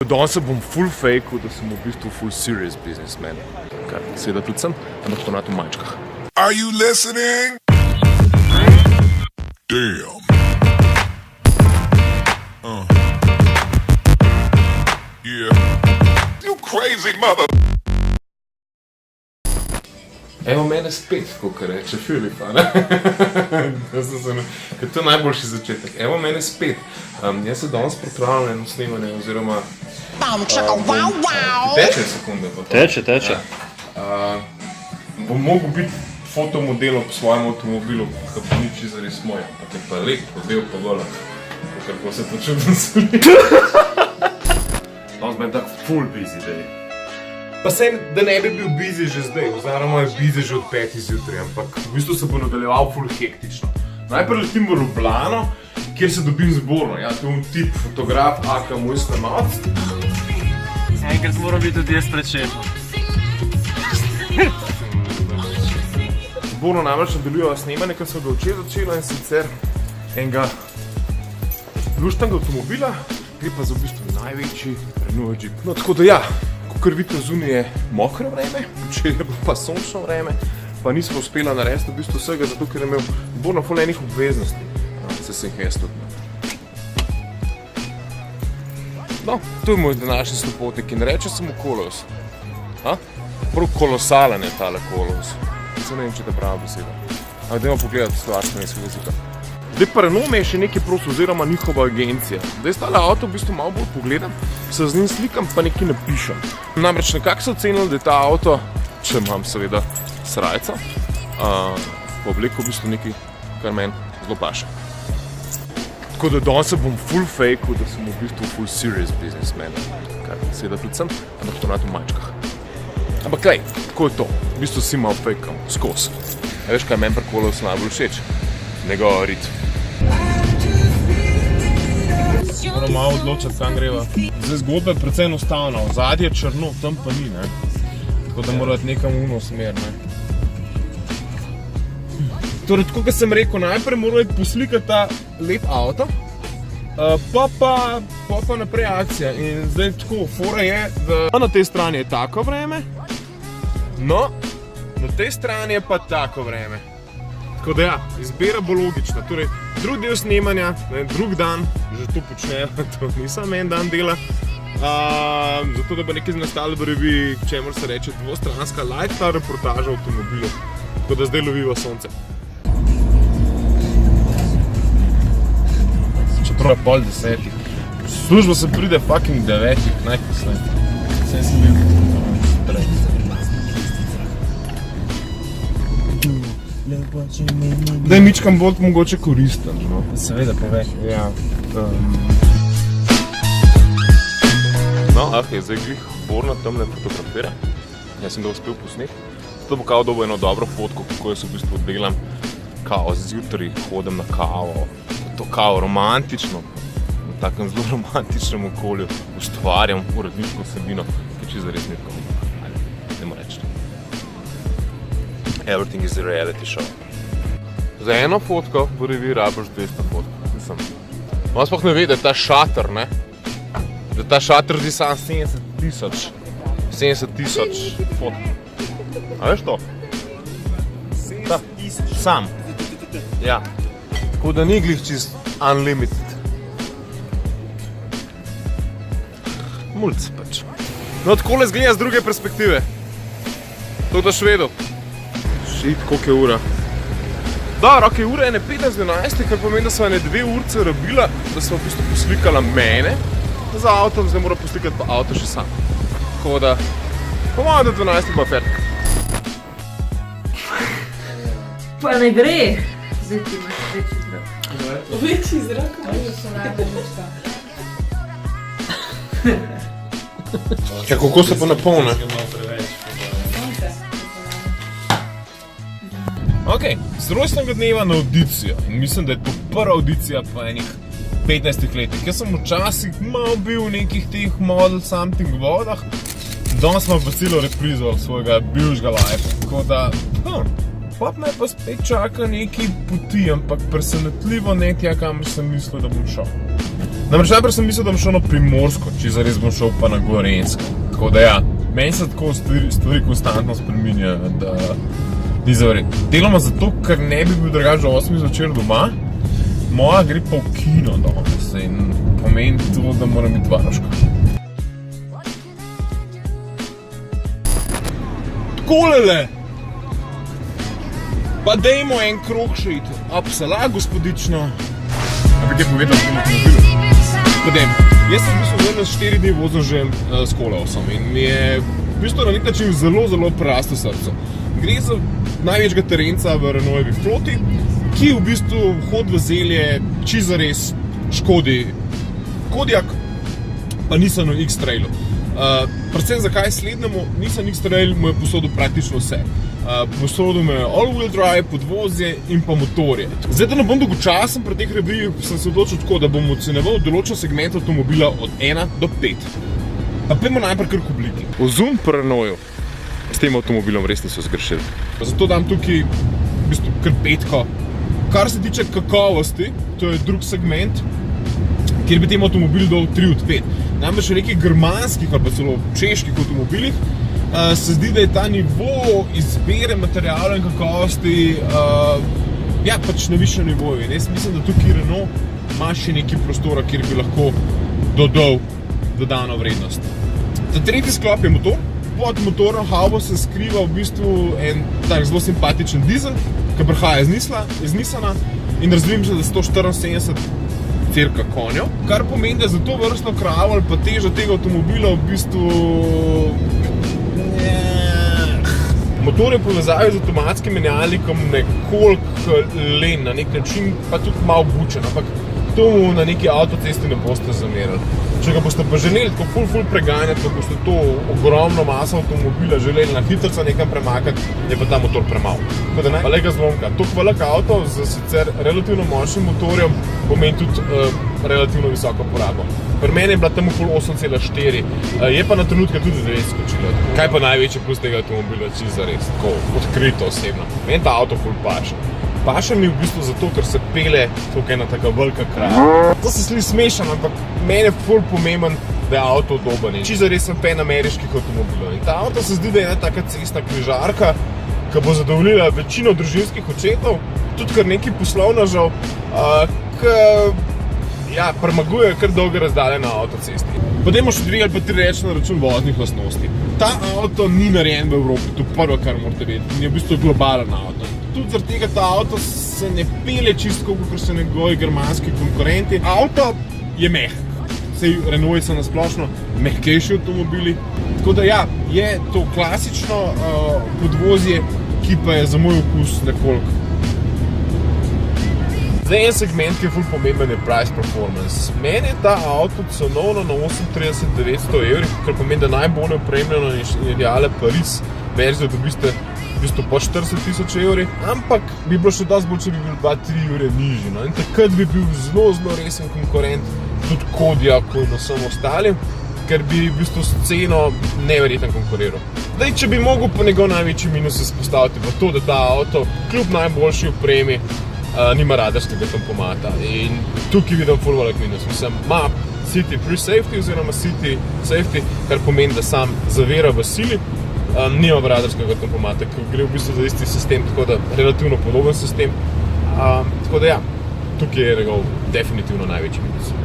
Danes se bom full fake'il, da sem v bistvu full serious businessman. Kar seveda tudi sem, ampak ponad v mančkah. Are you listening? Damn. Yeah. You crazy mother. Evo mene spet, kakor reče Filipa, ne? Ker to je najboljši začetek. Evo mene spet. Jaz se danes pripravljam na eno snemanje, oziroma... Teče sekunde pa to. Teče. Bom mogel biti fotomodel ob svojem avtomobilu, kar pa ni čisto res moj, ampak je pa lep, pa bel, pa gola. Kar pa se počutim soli. Danes bom tak full busy day. Pa sem, da ne bi bil busy že zdaj, oziroma je busy že od 5 zjutraj, ampak v bistvu se bo nadaljeval full hektično. Najprej letim v Ljubljano, kjer se dobim z Borno. Ja, tu je tip, fotograf, aka moj snemalec. Enkrat moram biti tudi jaz pred šefom. Z Borno namreč nadaljujeva snemanje, kar smo ga včeraj začela, in sicer enega luštnega avtomobila, gre pa za v bistvu največji Renault Jeep. No, tako da ja, kakor vidite, zunaj je mokro vreme, včeraj je bilo pa sončno vreme, pa nismo uspela narediti v bistvu vsega, zato ker je imel Borno ful enih obveznosti. Se sem jih jaz tudi. No, to je moj današnji slopotnik in reče sem v kolos. Prav kolosalen je tale kolos. Se ne vem, če te prava beseda. Ampak dajmo pogledati slovaško slovenskega jezika. Zdaj pa Renault me je še nekaj prosil, oziroma njihova agencija. Zdaj tale avto v bistvu malo bolj pogledam, se z njim slikam, pa nekaj napišem. Namreč nekako so ocenili, da je ta avto, če imam seveda srajca, po obleku v bistvu nekaj, kar meni zelo paše. Tako da danes se bom full fake'il, da sem v bistvu full serious businessman. Kar seveda tudi sem, ampak ponad v mančkah. Ampak glej, tako je to. V bistvu si malo fake'am, skozi. A veš, kaj meni pri kolosu najbolj všeč? Njegov rit. Moram malo odločiti, kam greva. Zdaj zgodba je precej enostavna. Ozadje je črno, tam pa ni, ne? Tako da mora iti nekam v uno smer, ne? Torej, tako kot sem rekel, najprej moram iti poslikati ta lep avto, pa naprej akcija. In zdaj tako, fora je, da na tej strani je tako vreme, no, na tej strani je pa tako vreme. Tako da ja, izbira bo logična. Torej, drug del snemanja, drug dan, že to počnejo, to nisem en dan dela, zato da bo nekaj nastalo v reviji, čemur se reče dvostranska lifestyle reportaža v avtomobilu. Tako da zdaj loviva sonce. Čeprav je 9:30. Služba se pride fucking 9, najkasneje. Saj sem bil prej. Da je mičkam bolj mogoče koristen, no. Seveda, povej. Ja. No, je zdaj glih Borna tamle fotografira. Jaz sem ga uspel posneti. To bo kao dobo eno dobro fotko, kako jaz v bistvu delam kao zjutraj, hodim na kavo. To kao romantično, v takem zelo romantičnem okolju ustvarjam uredniško vsebino, ki čisto res ni tako. Dajmo reči. Everything is a reality show. Za eno fotko v reviji rabiš 200 fotk. Mislim. Malo sploh ne ve, da je ta šater, ne? Da ta šater zdi sam 70 tisoč fotk. A veš to? Ta, sam. Ja. Tako da ni glih čist unlimited. Mulc pač. No, takole zgleda z druge perspektive. To da švedo. Šit, koliko je ura. Da, roke ura je ne 15:11, kar pomeni, da sva ne 2 urce rabila, da sva v bistvu poslikala mene za avtom, zdaj mora poslikati pa avto še sam. Tako da, pomalo do 12 pa fertik. Pa ne gre. Zdaj ti imaš večji zrak. Večji zrak? Ja, kako se pa napolne? Ok, z rojstnega dneva na audicijo. In mislim, da je to prva audicija po enih 15 letih. Jaz sem včasih malo bil v nekih teh model something vodah. Danes smo pa celo reprizo svojega bivšega life. Tako da, pa me pa spet čaka neki poti, ampak presenetljivo ne tja, kamor sem mislil, da bom šel. Namreč najprej sem mislil, da bom šel na Primorsko, če zares bom šel pa na Gorenjsko. Tako da ja, meni se tako stvari konstantno spreminjajo, da ni zavredi. Deloma zato, ker ne bi bil drugače do 8 zvečer doma, moja gre pa v kino danes in pomeni to, da moram biti varuška. Takolele! Pa dejmo en krog še iti. Apsala, gospodično. Ampak je povedal v tem avtomobilu. Potem, jaz sem v bistvu danes 4 dni vozil že s Kolausom in mi je v bistvu na nek način zelo preraslo srce. Gre za največjega terenca v Renaultovi floti, ki v bistvu hod v zelje čisto zares škodi Kodiaq, pa Nissanu X-Trailu. Predvsem zakaj slednjemu, Nissan X-Trail mu je posodil praktično vse. Posodil me all-wheel drive, podvozje in pa motorje. Zdaj, da ne bom dolgočasen pri teh revijih, sem se odločil tako, da bom ocenjeval določen segment avtomobila od 1 do 5. Pa pojdimo najprej kar k obliki. Ozun pri Renaultu s tem avtomobilom res niso zgrešili. Zato dam tukaj v bistvu kar 5. Kar se tiče kakovosti, to je drug segment, kjer bi tem avtomobil dal 3 od 5. Namreč v nekih germanskih ali pa celo čeških avtomobilih se zdi, da je ta nivo izbire materiala in kakovosti pač na višjem nivoju. In jaz mislim, da tukaj Renault ima še nekaj prostora, kjer bi lahko dodal dodano vrednost. Ta tretji sklop je motor. Pod motorno havbo se skriva v bistvu en tak zelo simpatičen dizel, ki prihaja iz Nissana in razvijam se, da 174 cirka konjev, kar pomeni, da za to vrstno kravo ali pa težo tega avtomobila v bistvu motor je v povezavi z avtomatskim menjalnikom nekoliko len, na nek način pa tudi malo bučen, ampak to mu na neki avtocesti ne boste zamerili. Če ga boste pa želeli tako ful preganjati, ko boste to ogromno maso avtomobila želeli na hitrca nekam premakati, je pa ta motor premal. Tako da ne, pa lega zlomka. Tok velik avto z sicer relativno močnim motorjem pomeni tudi relativno visoko porabo. Pri meni je bila tam okoli 8,4, je pa na trenutke tudi 9 skočila. Kaj pa največji plus tega avtomobila, čisto zares, tako odkrito osebno. Meni ta avto ful paše. Paše mi v bistvu zato, ker se pele tukaj ena taka velika krava. To se sliši smešno, ampak meni je ful pomemben, da je avto udoben. Čisto zares sem fan ameriških avtomobilov. In ta avto se zdi, da je ena taka cestna križarka, ki bo zadovoljila večino družinskih očetov, tudi kar nekaj poslovnežev, ki premagujejo kar dolge razdalje na avtocesti. Potem še 2 ali pa 3 reči na račun voznih lastnosti. Ta avto ni narejen v Evropi, to je prvo, kar morate vedeti. Je v bistvu globalen avto. Tudi zaradi tega ta avto se ne pele čisto, kot so njegovi germanski konkurenti. Avto je mehk. Sej Renault so nasplošno mehkejši avtomobili. Tako da ja, je to klasično podvozje, ki pa je za moj okus nekoliko. Zdaj en segment, ki je ful pomemben, je price performance. Meni je ta avto cenovno na 38 900 €, kar pomeni, da najbolj opremljeno in ideale Paris verzijo dobiste v bistvu po 40 000 €, ampak bi bilo še dosti bolj, če bi bil 2-3 € nižji. No? In takrat bi bil zelo resen konkurent tudi Kodiaqu in vsem ostalim, ker bi v bistvu s ceno neverjetno konkuriral. Zdaj, če bi mogel pa njegov največji minus izpostaviti, pa to, da ta avto kljub najboljši opremi nima radarskega tempomata. In tukaj vidim ful velik minus. Mislim, ima City Pre-Safety oziroma City Safety, kar pomeni, da sam zavira v sili, nima radarskega tempomata, ki gre v bistvu za isti sistem, tako da relativno podoben sistem. Tako da ja, tukaj je njegov definitivno največji minus.